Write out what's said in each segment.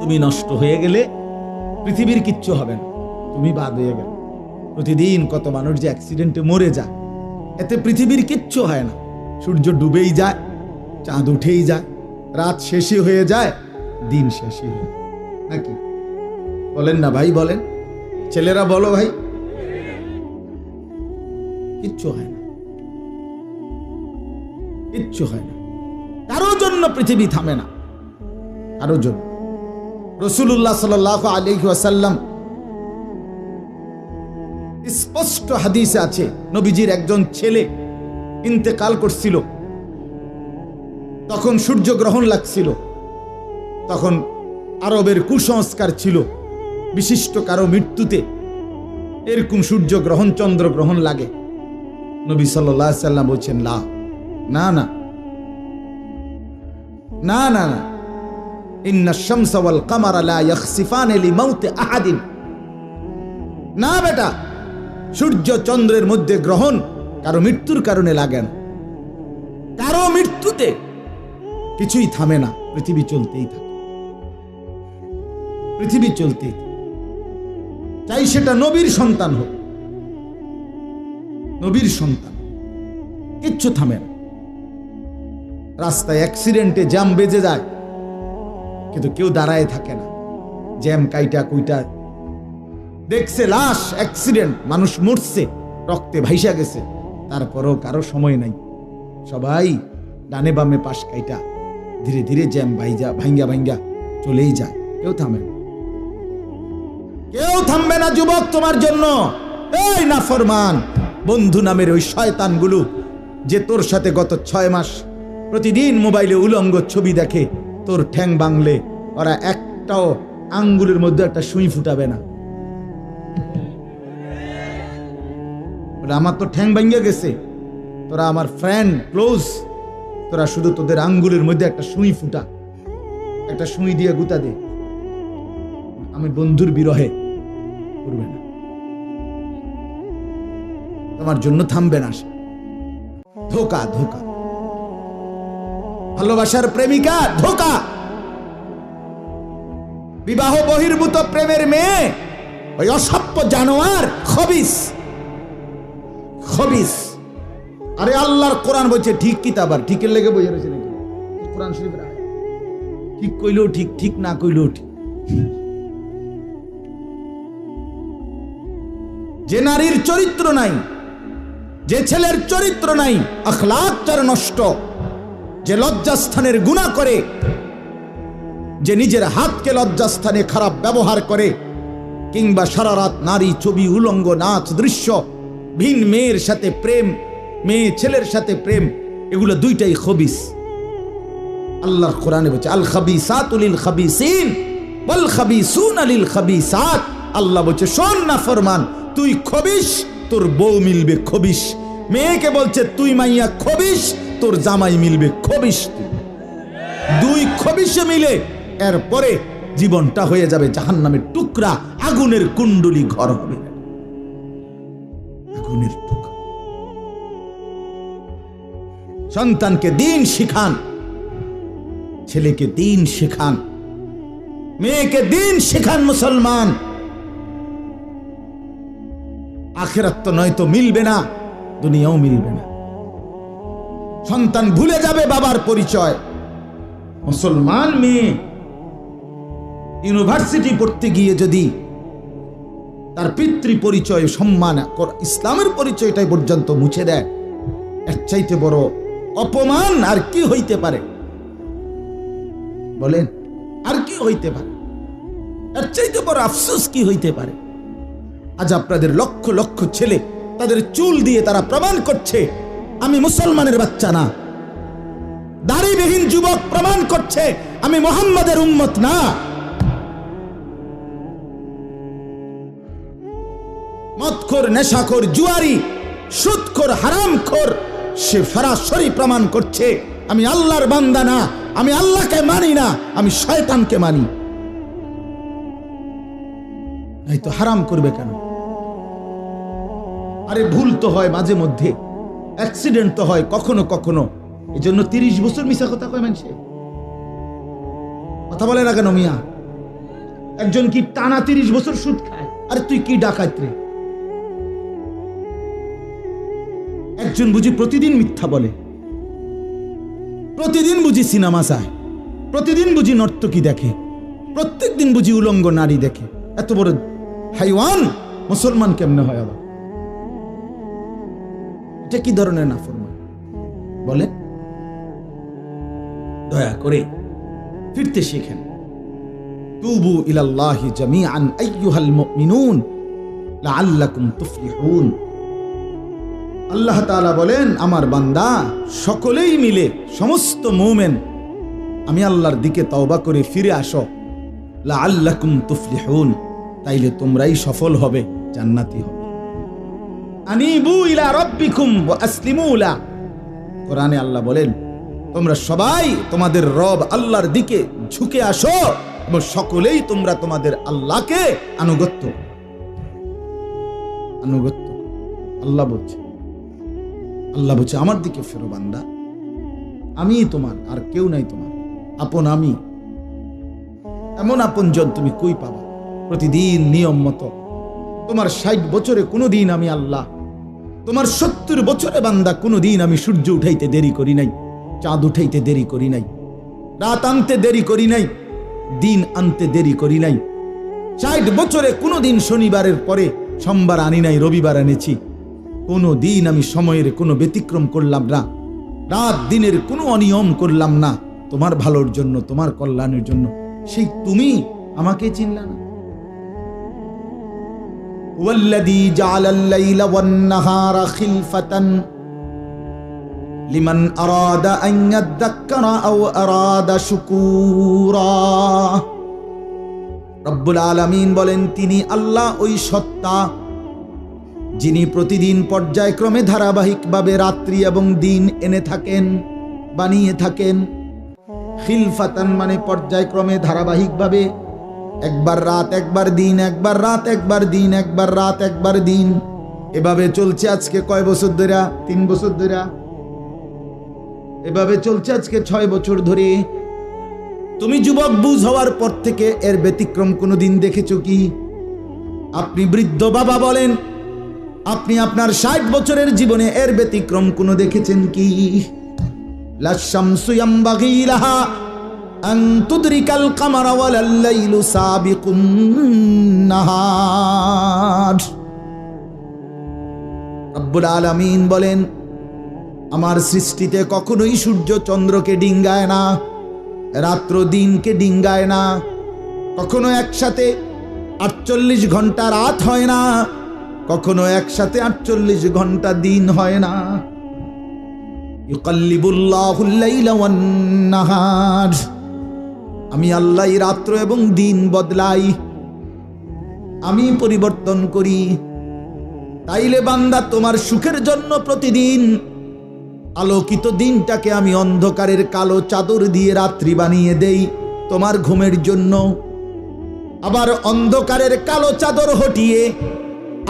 তুমি নষ্ট হয়ে গেলে পৃথিবীর কিচ্ছু হবে না, তুমি বাদ হয়ে গেলে। প্রতিদিন কত মানুষ যে অ্যাক্সিডেন্টে মরে যায়, এতে পৃথিবীর কিচ্ছু হয় না। সূর্য ডুবেই যায়, চাঁদ উঠেই যায়, রাত শেষই হয়ে যায়, দিন শেষই হয়ে যায়, নাকি বলেন না ভাই? বলেন ছেলেরা, বলো ভাই, কিচ্ছু হয় না, কিচ্ছু হয় না। কারো জন্য পৃথিবী থামে না, কারো জন্য। রাসূলুল্লাহ সাল্লাল্লাহু আলাইহি ওয়াসাল্লাম স্পষ্ট হাদিসে আছে, নবীজির একজন ছেলে ইন্তেকাল করছিল, তখন সূর্যগ্রহণ লাগছিল। তখন আরবের কুসংস্কার ছিল, বিশিষ্ট কারো মৃত্যুতে এরকম সূর্যগ্রহণ চন্দ্রগ্রহণ লাগে। নবী সাল্লাল্লাহু আলাইহি ওয়াসাল্লাম বলছেন, না না না না না না, ইন্না শামসা ওয়াল কামারা লা ইয়াখসিফান লিমাউতি আহাদিন। না বেটা, সূর্য চন্দ্রের মধ্যে গ্রহণ কারো মৃত্যুর কারণে লাগে না, কারো মৃত্যুতে কিছুই থামে না, পৃথিবী চলতেই থাকে, পৃথিবী চলতেই থাকে। চাই সেটা নবীর সন্তান হোক, নবীর সন্তান, কিচ্ছু থামে না। রাস্তায় অ্যাক্সিডেন্টে জ্যাম বেজে যায়, কিন্তু কেউ দাঁড়ায় থাকে না, জ্যাম কাইটা কুইটা দেখছে, লাশ, অ্যাক্সিডেন্ট, মানুষ মরছে, রক্তে ভাইসা গেছে, তারপরও কারো সময় নাই, সবাই ডানে বামে পাশ কাইটা ধীরে ধীরে জ্যাম ভাঙ্গা ভাঙ্গা চলেই যায়, কেউ থামে না, কেউ থামবে না যুবক তোমার জন্য। এই নাফরমান বন্ধু নামের ওই শয়তানগুলো যে তোর সাথে গত 6 মাস প্রতিদিন মোবাইলে উলঙ্গ ছবি দেখে, তোর ঠ্যাং বাংলে ওরা একটাও আঙ্গুলের মধ্যে একটা সুই ফুটাবে না। আমার তো ঠ্যাং ভাঙ্গা গেছে, তোরা আমার ফ্রেন্ড ক্লোজ, তোরা শুধু তোদের আঙ্গুলের মধ্যে একটা সুই ফুটা, একটা সুই দিয়ে গুতা দে, আমি বন্ধুর বিরহে করবে না, তোমার জন্য থামবে না। ধোকা, ধোকা, ভালোবাসার প্রেমিকা ধোকা, বিবাহ বহির্ভূত প্রেমের মেয়ে ওই অসভ্য জানোয়ার, খবিস, খবিস। আরে আল্লাহর কোরআন বলছে ঠিক কিতাব, আর ঠিকের লেগে বই রয়েছে নাকি? কোরআন শরীফের আয়াত, ঠিক কইলেও ঠিক, ঠিক না কইলেও ঠিক। যে নারীর চরিত্র নাই, যে ছেলের চরিত্র নাই, আখলাক তার নষ্ট, যে লজ্জাস্থানের গুনাহ করে, যে নিজের হাতকে লজ্জাস্থানে খারাপ ব্যবহার করে, কিংবা সারা রাত নারী ছবি, উলঙ্গ নাচ দৃশ্য, ভিন মেয়ের সাথে প্রেম, মেয়ে ছেলের সাথে প্রেম, এগুলো দুইটাই খবিস। আল্লাহর কোরআনে বলছে আল খাবিসাতু লিল খাবিসিন ওয়াল খাবিসুনা লিল খাবিসাত। আল্লাহ বলছে শোন না ফরমান, তুই খবিস, তোর বউ মিলবে খবিস। মেয়েকে বলছে তুই মাইয়া খবিস, তোর জামাই মিলবে খবিস। দুই খবিসে মিলে এরপরে জীবনটা হয়ে যাবে জাহান্নামের টুকরা, আগুনের কুণ্ডলী ঘর হবে, আগুনের টুকরা। সন্তানকে দিন শিখান, ছেলেকে দিন শেখান, মেয়েকে দিন শেখান। মুসলমান, আখিরাত তো নয়তো মিলবে না, দুনিয়াও মিলবে না। সন্তান ভুলে যাবে বাবার পরিচয়। মুসলমান মেয়ে ইউনিভার্সিটি পড়তে গিয়ে যদি তার পিতৃ পরিচয়, সম্মান, ইসলামের পরিচয়টাই পর্যন্ত মুছে দেয়, এর চাইতে বড় অপমান আর কি হইতে পারে? বলেন, আর কি হইতে পারে? এর চাইতে বড় আফসোস কি হইতে পারে? আজ আপনাদের লক্ষ লক্ষ ছেলে তাদের চুল দিয়ে তারা প্রমাণ করছে আমি মুসলমানের বাচ্চা না। দাড়িবিহীন যুবক প্রমাণ করছে আমি মুহাম্মাদের উম্মত না। মদখোর, নেশাখোর, জুয়ারি, সুদখোর, হারামখোর, সে সরাসরি প্রমাণ করছে আমি আল্লাহর বান্দা না, আমি আল্লাহকে মানি না, আমি শয়তানকে মানি। নাই তো হারাম করবে কেন? আরে ভুল তো হয় মাঝে মধ্যে, অ্যাক্সিডেন্ট তো হয় কখনো কখনো, এই জন্য 30 বছর মিশা কথা কয় মানুষে। কথা বলে না কেন মিয়া? একজন কি টানা 30 বছর সুদ খায়? আরে তুই কি ডাকাত রে? একজন বুঝি প্রতিদিন মিথ্যা বলে, প্রতিদিন বুঝি সিনেমা চায়, প্রতিদিন বুঝি নর্তকী দেখে, প্রত্যেক দিন বুঝি উলঙ্গ নারী দেখে। এত বড় হাইওয়ান মুসলমান কেমনে হয় আবার? এটা কি ধরনের নাফরমান বলে? দয়া করে ফিরতে শিখেন। তুবু ইলাল্লাহি জামিআন আইয়ুহাল মুমিনুন লাআল্লাকুম তুফলিহুন। আল্লাহ তাআলা বলেন, আমার বান্দা সকলেই মিলে, সমস্ত মুমিন, আমি আল্লাহর দিকে তওবা করে ফিরে আসো, লাআল্লাকুম তুফলিহুন, তাইলে তোমরাই সফল হবে, জান্নাতি হবে। আনিবু ইলা রাব্বিকুম ওয়া আসলিমু লা। কোরআনে আল্লাহ বলেন, তোমরা সবাই তোমাদের রব আল্লাহর দিকে ঝুঁকে আসো এবং সকলেই তোমরা তোমাদের আল্লাহকে আনুগত্য। আল্লাহ বলছে, আমার দিকে ফেরো বান্দা, আমি তোমার, আর কেউ নাই তোমার আপন। আমি এমন আপন জন তুমি কই পাবা? প্রতিদিন নিয়ম মতো তোমার 60 বছরে কোনোদিন আমি আল্লাহ, তোমার 70 বছরে বান্দা কোনোদিন আমি সূর্য উঠাইতে দেরি করি নাই, চাঁদ উঠাইতে দেরি করি নাই, রাত আনতে দেরি করি নাই, দিন আনতে দেরি করি নাই। 60 বছরে কোনোদিন শনিবারের পরে সোমবার আনি নাই, রবিবার এনেছি। কোনো দিন আমি সময়ের কোনো ব্যতিক্রম করলাম না, রাত দিনের কোনো অনিয়ম করলাম না, তোমার ভালোর জন্য, তোমার কল্যাণের জন্য। সেই তুমি আমাকে চিনলা না? ওয়াল্লাযী জাআলাল লাইলা ওয়ান নাহারা খিলফাতান লিমান আরাদা আন ইয়াযাক্কারা আও আরাদা শুকুরা। রব্বুল আলামিন বলেন, তিনি আল্লাহ ওই সত্তা যিনি প্রতিদিন পর্যায়ক্রমে ধারাবাহিকভাবে রাত্রি এবং দিন এনে থাকেন, বানিয়ে থাকেন। খিলফাতান মানে পর্যায়ক্রমে ধারাবাহিকভাবে, একবার রাত একবার দিন, একবার রাত একবার দিন, একবার রাত একবার দিন, এভাবে চলছে আজকে কয় বছর ধরে? 3 বছর ধরে। এভাবে চলছে আজকে 6 বছর ধরে। তুমি যুবক বুঝ হওয়ার পর থেকে এর ব্যতিক্রম কোনোদিন দেখেছো কি? আপনি বৃদ্ধ বাবা বলেন, আপনি আপনার 60 বছরের জীবনে এর ব্যতিক্রম কোনো দেখেছেন কি? লাশ-শামসু ইয়ামবাগি লাহা আন তুদরিকাল কামারা ওয়ালাল লাইলু সাবিকুন নাহার। রব্বুল আলামিন বলেন, আমার সৃষ্টিতে কখনোই সূর্য চন্দ্রকে ডিঙ্গায় না, রাত্র দিনকে ডিঙ্গায় না, কখনো একসাথে 48 ঘন্টা রাত হয় না, কখনো একসাথে 48 ঘন্টা দিন হয় না। ইউকাল্লিবুল্লাহুল লাইলা ওয়ান নাহার, আমি আল্লাহ রাত্র এবং দিন বদলাই, আমি পরিবর্তন করি। তাইলে বান্দা, তোমার সুখের জন্য প্রতিদিন আলোকিত দিনটাকে আমি অন্ধকারের কালো চাদর দিয়ে রাত্রি বানিয়ে দেই তোমার ঘুমের জন্য। আবার অন্ধকারের কালো চাদর হটিয়ে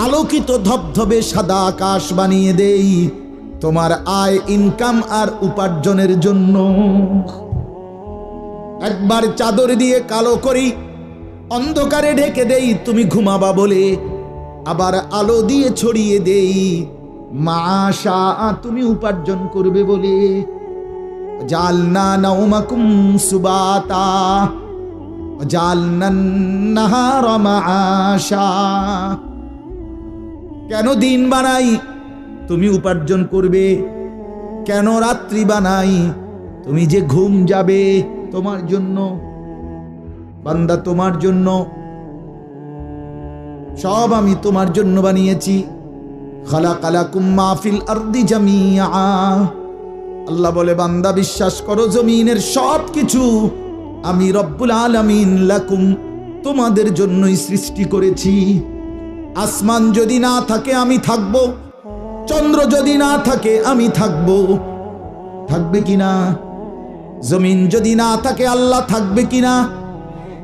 আলোকিত ধবধবে সাদা আকাশ বানিয়ে দেই তোমার আয়, ইনকাম আর উপার্জনের জন্য। একবার চাদর দিয়ে কালো করি, অন্ধকারে ঢেকে দেই তুমি ঘুমাবা বলে, আবার আলো দিয়ে ছড়িয়ে দেই মাশা তুমি উপার্জন করবে বলে। জালনা নাওমাকুম সুবাতা জালনান নাহারা মাশা। কেন দিন বানাই? তুমি উপার্জন করবে। কেন রাত্রি বানাই? তুমি যে ঘুম যাবে, তোমার জন্য বান্দা, তোমার জন্য। সব আমি তোমার জন্য বানিয়েছি। খালাকালাকুম মা ফিল আরদি জামিআ। আল্লাহ বলে, বান্দা বিশ্বাস করো, জমিনের সব কিছু আমি রব্বুল আলামিন লাকুম তোমাদের জন্যই সৃষ্টি করেছি। আসমান যদি না থাকে আমি থাকবো, চন্দ্র যদি না থাকে আমি থাকবো। থাকবে কিনা? জমিন যদি না থাকে আল্লাহ থাকবে কিনা?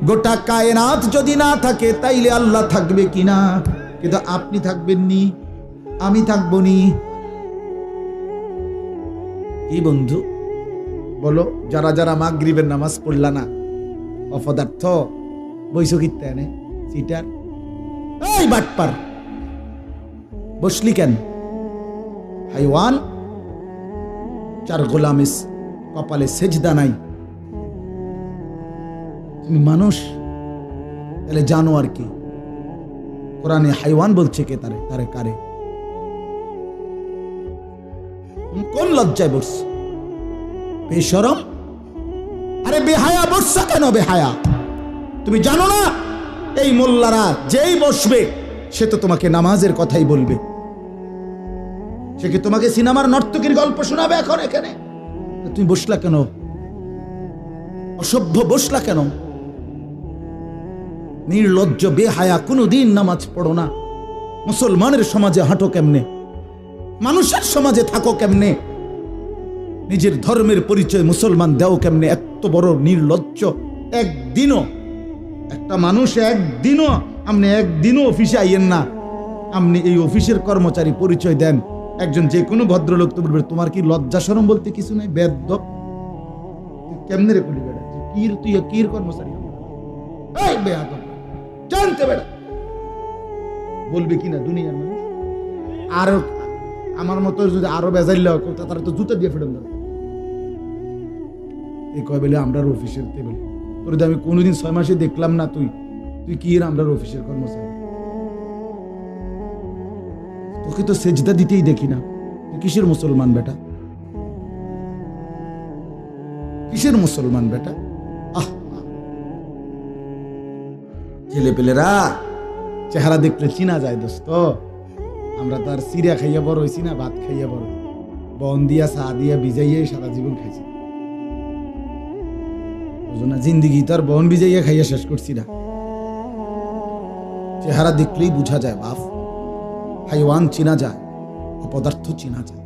গোটা কায়নাত যদি না থাকে তাইলে আল্লাহ থাকবে কিনা? কিন্তু আপনি থাকবেননি, আমি থাকবো নি। কি বন্ধু বলো, যারা যারা মাগরিবের নামাজ পড়লা না, অপদার্থ, বইসো কিত্তে এনে সিটার, এই বাটপার বসলি কেন? হাইওয়ান, চার গোলামিস কপালে সেজদা নাই, তুমি মানুষ, তাহলে জানো আর কি? কোরআনে হাইওয়ান বলছে কে? তারে তারে কারে? কোন লজ্জায় বসছ? বেশরম, আরে বেহায়া বসছ কেন? বেহায়া, তুমি জানো না এই মোল্লারা যেই বসবে সে তো তোমাকে নামাজের কথাই বলবে। সে কি তোমাকে সিনেমার নর্তকীর গল্প শোনাবে এখন এখানে? তুমি বসলা কেন? অসভ্য বসলা কেন? নির্লজ্জ বেহায়া, কোনোদিন নামাজ পড়ো না। মুসলমানের সমাজে হাঁটো কেমনে? মানুষের সমাজে থাকো কেমনে? নিজের ধর্মের পরিচয় মুসলমান দাও কেমনে? এত বড় নির্লজ্জ। একদিনও একটা মানুষ আপনি একদিনও অফিসে আইয়েন না, আপনি এই অফিসের কর্মচারী পরিচয় দেন, একজন যে কোনো ভদ্রলোক তো বলবে তোমার কি লজ্জা শরম বলতে কিছু নাই? বেদ্যপ, কেমনে রে করি বেড়া? তুই কির কর্মচারী? এই বেয়াদব জানতে বেড়া বলবে কিনা দুনিয়ার মানুষ? আর আমার মতো যদি আরো বেজাইল তারা তো জুতা দিয়ে ফেটেন দেবে। এই কয় বেলে আমরা অফিসের টেবিল, তোর আমি কোনোদিন 6 মাসে দেখলাম না, তুই কি এর আমরা অফিসের কর্মচারী? তোকে তো সেজদা দিতেই দেখি না। তুই কিসের মুসলমান বেটা? কিসের মুসলমান বেটা? আহ, ছেলে পেলেরা চেহারা দেখলে চিনা যায় দোস্ত। আমরা তার চিড়া খাইয়া বড় হয়েছি না ভাত খাইয়া বড়, বন দিয়া চা দিয়া ভিজাইয়া সারা জীবন খাইছি। বুঝো না, জিন্দিগি তার বন ভিজাইয়া খাইয়া শেষ করছি না। চেহারা দেখলেই বুঝা যায় বাপ, হাইওয়ান চিনা যায়, অপদার্থ চিনা যায়,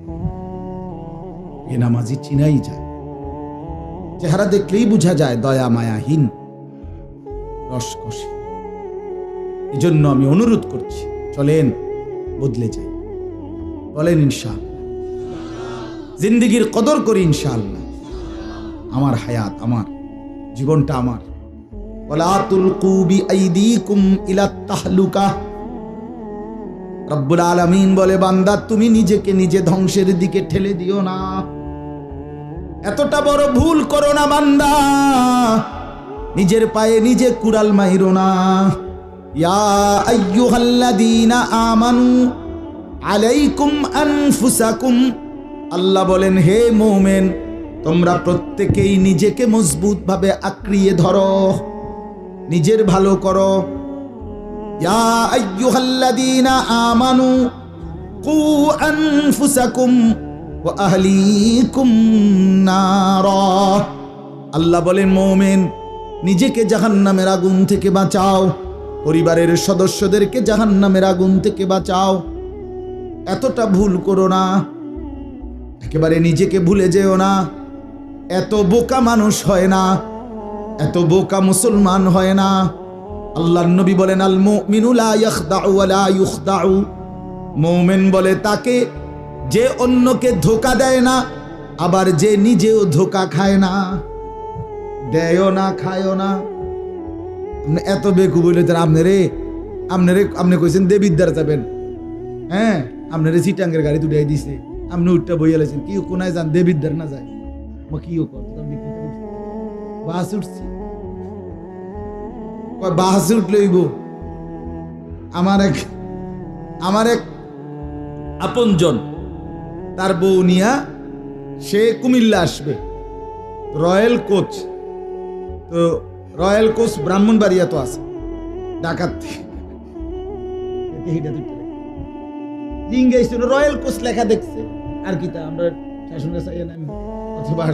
বেনামাজি চিনাই যায়। চেহারা দেখলেই বুঝা যায় দয়া মায়াহীন, রসকসী। এই জন্য আমি অনুরোধ করছি, চলেন বদলে যাই, বলেন ইনশাআল্লাহ। জিন্দিগির কদর করি ইনশাআল্লাহ। আমার হায়াত, আমার জীবনটা আমার। ওয়ালা তুলকু বিআইদিকুম ইলা তাহলুকা। রব্বুল আলামিন বলে, বান্দা তুমি নিজেকে নিজে ধ্বংসের দিকে ঠেলে দিও না। এতটা বড় ভুল করো না বান্দা, নিজের পায়ে নিজে কুড়াল মাইরো না। ইয়া আইয়ুহাল্লাযীনা আমানু আলাইকুম আনফুসাকুম। আল্লাহ বলেন, হে মুমিন, তোমরা প্রত্যেকেই নিজেকে মজবুত ভাবে আঁকড়িয়ে ধরো, নিজের ভালো করো। ইয়া আইয়ুহাল্লাযীনা আমানু কু আনফুসাকুম ওয়া আহলিকুম নারা। আল্লাহ বলেন, মুমিন, নিজেকে জাহান্নামের আগুন থেকে বাঁচাও, পরিবারের সদস্যদেরকে জাহান্নামের আগুন থেকে বাঁচাও। এতটা ভুল করো না, একেবারে নিজেকে ভুলে যেও না। এত বোকা মানুষ হয় না, এত বোকা মুসলমান হয় না। আল্লাহর নবী বলেন, আল মুমিনু লা ইয়াখদাউ ওয়া লা ইউখদাউ। মুমিন বলে তাকে যে অন্যকে ধোঁকা দেয় না, আবার যে নিজেও ধোঁকা খায় না। দেয়ও না, খায়ও না। এত বেকু বলে আপনি কইছেন দেবিদ্দার যাবেন, হ্যাঁ, আপনারে চিটাঙ্গের গাড়ি তুলিয়াই দিছে, আপনি উঠটা বইয়া লাইছেন, কি কোনায় যান দেবিদ্দার না যায়? কিও বাস উঠছি, বাস উঠলইব। আমার এক আপনজন, তার বউ নিয়া সে কুমিল্লা আসবে, রয়্যাল কোচ। তো রয়্যাল কোচ ব্রাহ্মণবাড়িয়া তো আছে, ঢাকার থেকে রয়্যাল কোচ লেখা দেখছে আর কি, তা আমরা শাসনের চাইয়া নামি অথবা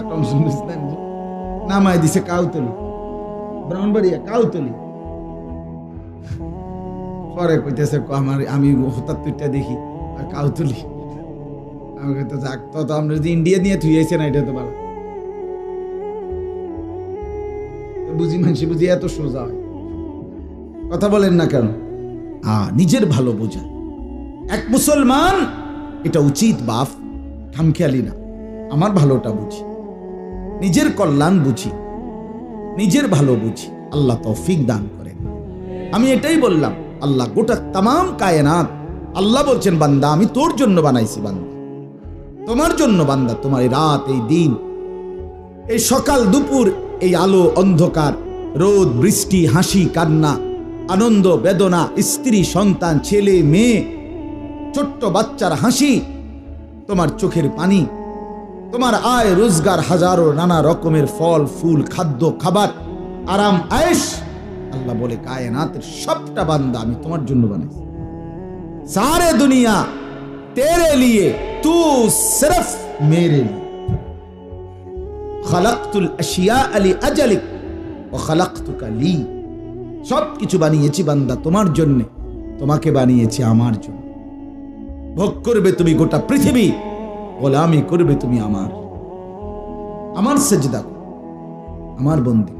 নামাই দিছে কাউতলি, ব্রাহ্মণবাড়িয়া কাউতলি। পরে কইতেছে আমি হঠাৎ তুইটা দেখি আর কাউতলি। আমি কইতে যাক, তো আমরা যদি ইন্ডিয়া নিয়ে থুইয়েছে না, এটা তো ভালো বুঝি, মানুষ বুঝি এত সোজা হয়। কথা বলেন না কেন? নিজের ভালো বোঝা এক মুসলমান, এটা উচিত বাপ, খামখেয়ালি না। আমার ভালোটা বুঝি, নিজের কল্যাণ বুঝি, নিজের ভালো বুঝি। আল্লাহ তৌফিক দান করেন। আমি এটাই বললাম, আল্লাহ গোটা তামাম কায়নাত, আল্লাহ বলছেন বান্দা আমি তোর জন্য বানাইছি, বান্দা তোমার জন্য, বান্দা তোমার এই রাত, এই দিন, এই সকাল দুপুর, এই আলো অন্ধকার, রোদ বৃষ্টি, হাসি কান্না, আনন্দ বেদনা, স্ত্রী সন্তান, ছেলে মেয়ে, ছোট্ট বাচ্চার হাসি, তোমার চোখের পানি, তোমার আয় রোজগার, হাজারো নানা রকমের ফল ফুল, খাদ্য খাবার, আরাম আয়েশ, আল্লাহ বলে কায়নাতের সবটা বান্দা আমি তোমার জন্য বানাইছি। सारे दुनिया तेरे लिए, तू सिर्फ मेरे लिए। खलक़तुल अशिया ली अजलिक व खलक़तुका ली। सब কিছু বানিয়েছি বান্দা তোমার জন্য, তোমাকে বানিয়েছি আমার জন্য। ভোগ করবে তুমি গোটা পৃথিবী, গোলামি করবে তুমি আমার। আমার সেজদা, আমার বন্দী।